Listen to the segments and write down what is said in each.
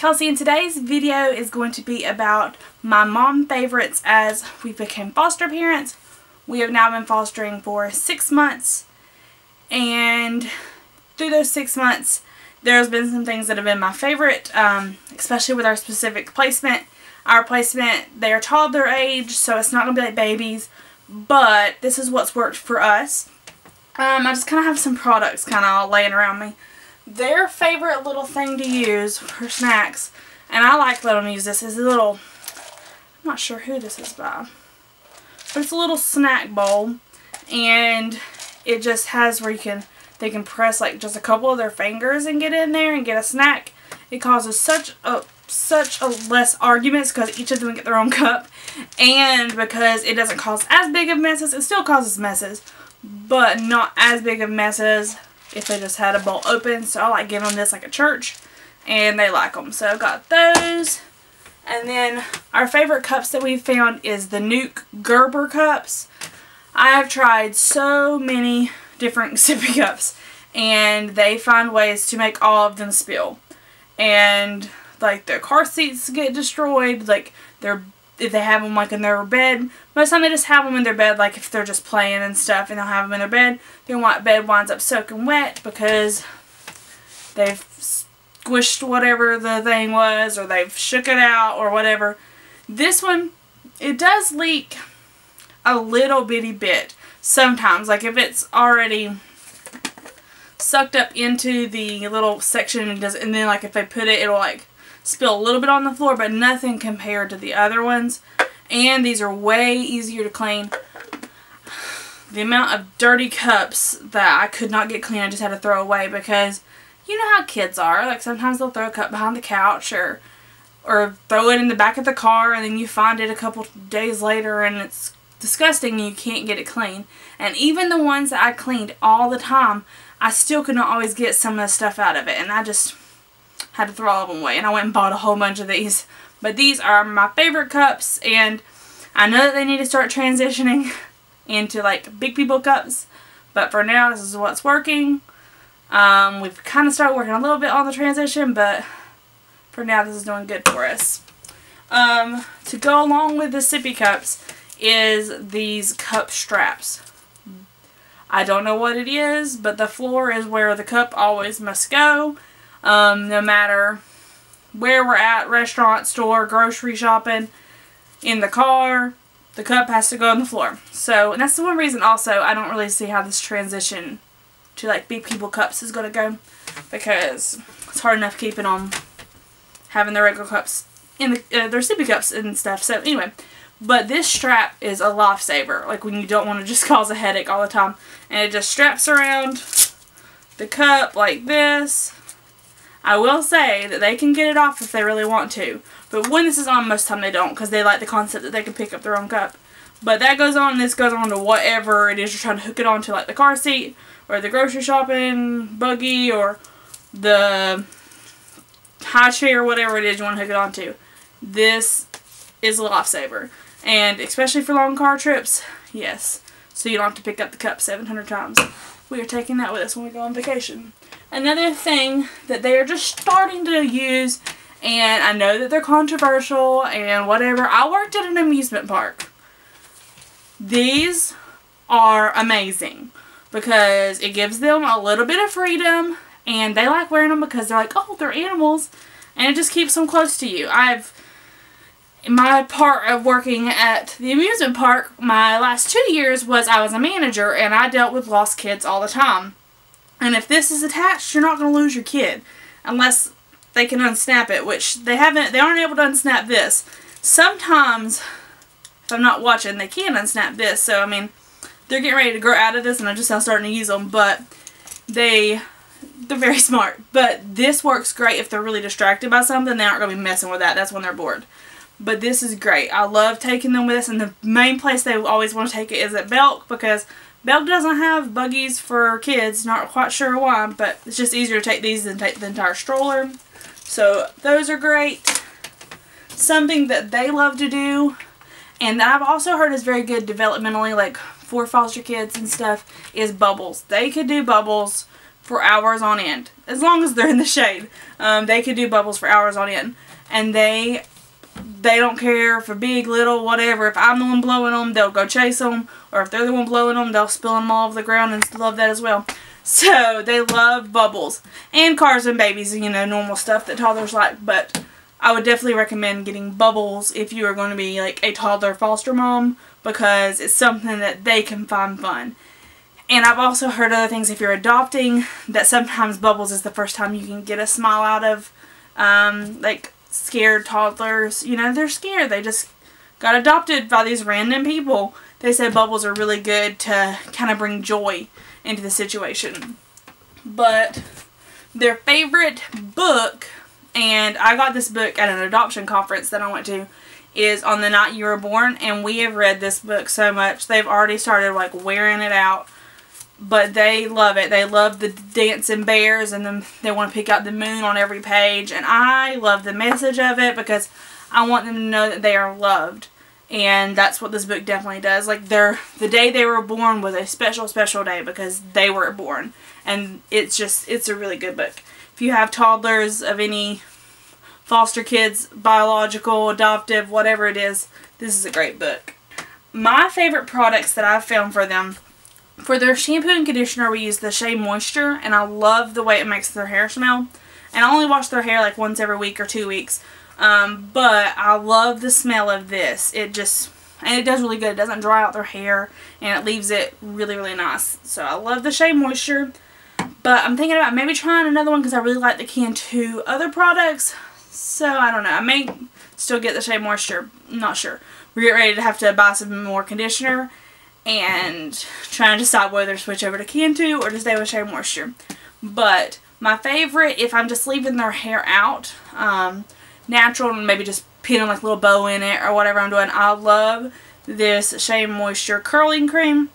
Kelsey, and today's video is going to be about my mom favorites as we became foster parents. We have now been fostering for 6 months, and through those 6 months there's been some things that have been my favorite, especially with our specific placement. Our placement, they are toddler age, so it's not going to be like babies, but this is what's worked for us. I just kind of have some products kind of all laying around me. Their favorite little thing to use for snacks, and I like letting them use this, is a little, I'm not sure who this is by, but it's a little snack bowl, and it just has where they can press like just a couple of their fingers and get in there and get a snack. It causes such a less arguments because each of them get their own cup, and because it doesn't cause as big of messes. It still causes messes, but not as big of messes if they just had a bowl open. So I like giving them this like at church, and they like them. So I got those. And then our favorite cups that we've found is the Nuke Gerber cups. I have tried so many different sippy cups, and they find ways to make all of them spill. And like their car seats get destroyed, like if they have them like in their bed. Most of the time they just have them in their bed, like if they're just playing and stuff, and they'll have them in their bed. Their bed winds up soaking wet because they've squished whatever the thing was, or they've shook it out, or whatever. This one, it does leak a little bitty bit sometimes. Like if it's already sucked up into the little section, and then like if they put it, it'll like spill a little bit on the floor, but nothing compared to the other ones. And these are way easier to clean. The amount of dirty cups that I could not get clean, I just had to throw away, because you know how kids are. Like sometimes they'll throw a cup behind the couch, or throw it in the back of the car, and then you find it a couple days later and it's disgusting and you can't get it clean. And even the ones that I cleaned all the time, I still could not always get some of the stuff out of it, and I just had to throw all of them away, and I went and bought a whole bunch of these. But these are my favorite cups, and I know that they need to start transitioning into like big people cups, but for now this is what's working. We've kind of started working a little bit on the transition, but for now this is doing good for us. To go along with the sippy cups is these cup straps. I don't know what it is, but the floor is where the cup always must go. No matter where we're at, restaurant, store, grocery shopping, in the car, the cup has to go on the floor. So, and that's the one reason also I don't really see how this transition to like big people cups is going to go, because it's hard enough keeping them, having the regular cups in the, their sippy cups and stuff. So anyway, but this strap is a lifesaver, like when you don't want to just cause a headache all the time. And it just straps around the cup like this. I will say that they can get it off if they really want to, but when this is on, most of the time they don't, because they like the concept that they can pick up their own cup. But that goes on, and this goes on to whatever it is you're trying to hook it onto, like the car seat, or the grocery shopping buggy, or the high chair, whatever it is you want to hook it onto. This is a lifesaver, and especially for long car trips, yes. So you don't have to pick up the cup 700 times. We are taking that with us when we go on vacation. Another thing that they are just starting to use, and I know that they're controversial and whatever. I worked at an amusement park. These are amazing because it gives them a little bit of freedom, and they like wearing them because they're like, oh, they're animals, and it just keeps them close to you. My part of working at the amusement park, my last 2 years was I was a manager, and I dealt with lost kids all the time. And if this is attached, you're not going to lose your kid unless they can unsnap it, which they aren't able to unsnap this. Sometimes, if I'm not watching, they can unsnap this. So, I mean, they're getting ready to grow out of this, and I'm just now starting to use them, but they're very smart. But this works great if they're really distracted by something. They aren't going to be messing with that. That's when they're bored. But this is great. I love taking them with us, and the main place they always want to take it is at Belk, because Belk doesn't have buggies for kids. Not quite sure why, but it's just easier to take these than take the entire stroller. So those are great. Something that they love to do, and that I've also heard is very good developmentally, like for foster kids and stuff, is bubbles. They could do bubbles for hours on end. As long as they're in the shade. They could do bubbles for hours on end. And they don't care for big, little, whatever. If I'm the one blowing them, they'll go chase them. Or if they're the one blowing them, they'll spill them all over the ground and love that as well. So, they love bubbles. And cars and babies, you know, normal stuff that toddlers like. But I would definitely recommend getting bubbles if you are going to be like a toddler foster mom, because it's something that they can find fun. And I've also heard other things if you're adopting, that sometimes bubbles is the first time you can get a smile out of, like, scared toddlers. You know, they're scared. They just got adopted by these random people. They said bubbles are really good to kind of bring joy into the situation. But their favorite book, and I got this book at an adoption conference that I went to, is On the Night You Were Born. And we have read this book so much. They've already started, like, wearing it out. But they love it. They love the dancing bears, and then they want to pick out the moon on every page. And I love the message of it because I want them to know that they are loved. And that's what this book definitely does. Like, the day they were born was a special, special day because they were born. And it's a really good book. If you have toddlers of any foster kids, biological, adoptive, whatever it is, this is a great book. My favorite products that I've found for them, for their shampoo and conditioner, we use the Shea Moisture, and I love the way it makes their hair smell. And I only wash their hair like once every week or 2 weeks. But I love the smell of this. And it does really good. It doesn't dry out their hair, and it leaves it really, really nice. So I love the Shea Moisture. But I'm thinking about maybe trying another one because I really like the Cantu other products. So I don't know. I may still get the Shea Moisture. I'm not sure. We're getting ready to have to buy some more conditioner and trying to decide whether to switch over to Cantu or to stay with Shea Moisture. But my favorite, if I'm just leaving their hair out, natural, and maybe just pinning like a little bow in it or whatever I'm doing, I love this Shea Moisture curling cream.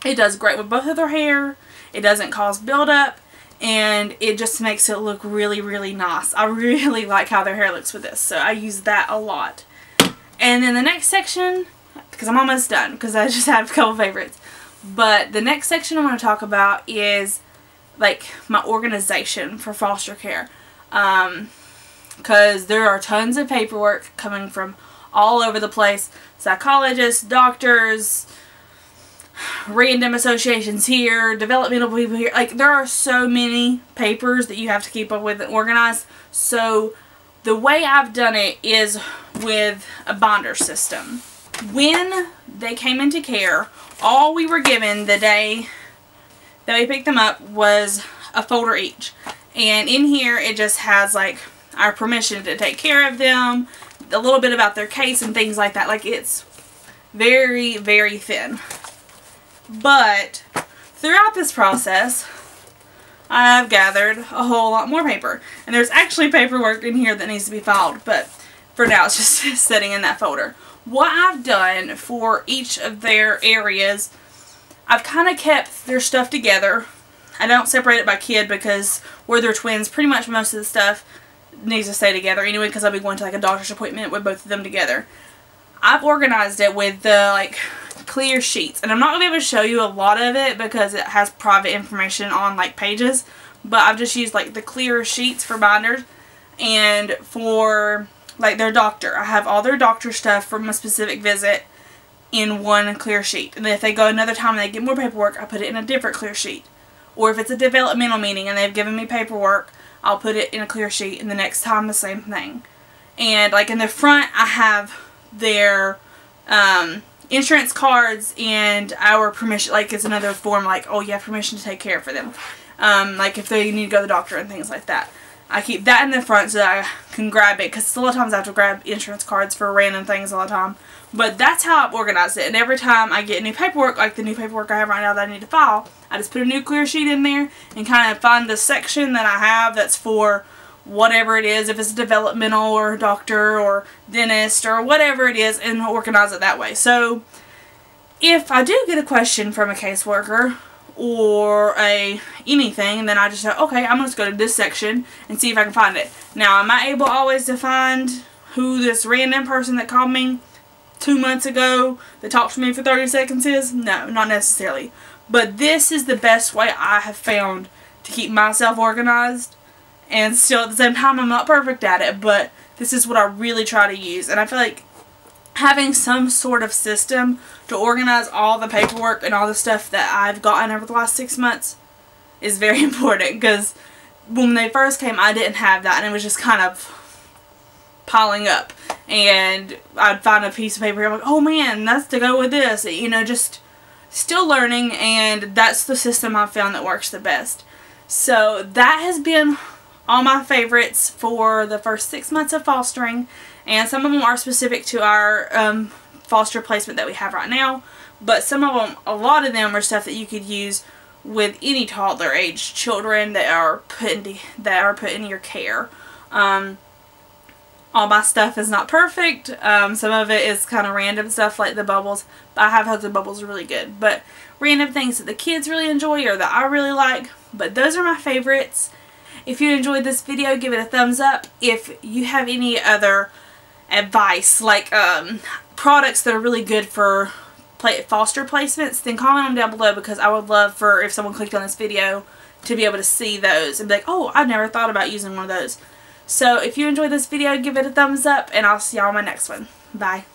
It does great with both of their hair. It doesn't cause buildup, and it just makes it look really, really nice. I really like how their hair looks with this, so I use that a lot. And then the next section, because I'm almost done, because I just have a couple favorites. But the next section I want to talk about is, like, my organization for foster care. Because there are tons of paperwork coming from all over the place. Psychologists, doctors, random associations here, developmental people here. Like, there are so many papers that you have to keep up with and organize. So, the way I've done it is with a binder system. When they came into care, all we were given the day that we picked them up was a folder each. And in here, it just has, like, our permission to take care of them, a little bit about their case and things like that. Like, it's very, very thin. But throughout this process, I've gathered a whole lot more paper. And there's actually paperwork in here that needs to be filed, but for now it's just sitting in that folder. What I've done for each of their areas, I've kind of kept their stuff together. I don't separate it by kid because where they're twins, pretty much most of the stuff needs to stay together anyway, because I'll be going to like a doctor's appointment with both of them together. I've organized it with the like clear sheets, and I'm not going to be able to show you a lot of it because it has private information on like pages, but I've just used like the clear sheets for binders. And for like their doctor, I have all their doctor stuff from a specific visit in one clear sheet, and then if they go another time and they get more paperwork, I put it in a different clear sheet. Or if it's a developmental meeting and they've given me paperwork, I'll put it in a clear sheet, and the next time the same thing. And like in the front, I have their insurance cards and our permission, like it's another form like, oh, you have permission to take care for them. Like if they need to go to the doctor and things like that. I keep that in the front so that I can grab it, because a lot of times I have to grab insurance cards for random things a lot of time. But that's how I've organized it. And every time I get new paperwork, like the new paperwork I have right now that I need to file, I just put a new clear sheet in there and kind of find the section that I have that's for whatever it is, if it's developmental or doctor or dentist or whatever it is, and organize it that way. So if I do get a question from a caseworker or anything, then I just say, okay, I'm going to go to this section and see if I can find it. Now, am I able always to find who this random person that called me 2 months ago that talked to me for 30 seconds is? No, not necessarily. But this is the best way I have found to keep myself organized, and still at the same time I'm not perfect at it, but this is what I really try to use. And I feel like having some sort of system to organize all the paperwork and all the stuff that I've gotten over the last 6 months is very important, because when they first came I didn't have that, and it was just kind of piling up, and I'd find a piece of paper, I'm like, oh man, that's to go with this, you know, just still learning, and that's the system I've found that works the best. So that has been all my favorites for the first 6 months of fostering, and some of them are specific to our foster placement that we have right now, but some of them, a lot of them are stuff that you could use with any toddler age children that are put in your care. All my stuff is not perfect. Some of it is kind of random stuff like the bubbles. I have heard the bubbles are really good, but random things that the kids really enjoy or that I really like. But those are my favorites. If you enjoyed this video, give it a thumbs up. If you have any other advice, like products that are really good for foster placements, then comment them down below, because I would love for, if someone clicked on this video, to be able to see those and be like, oh, I've never thought about using one of those. So if you enjoyed this video, give it a thumbs up, and I'll see y'all in my next one. Bye.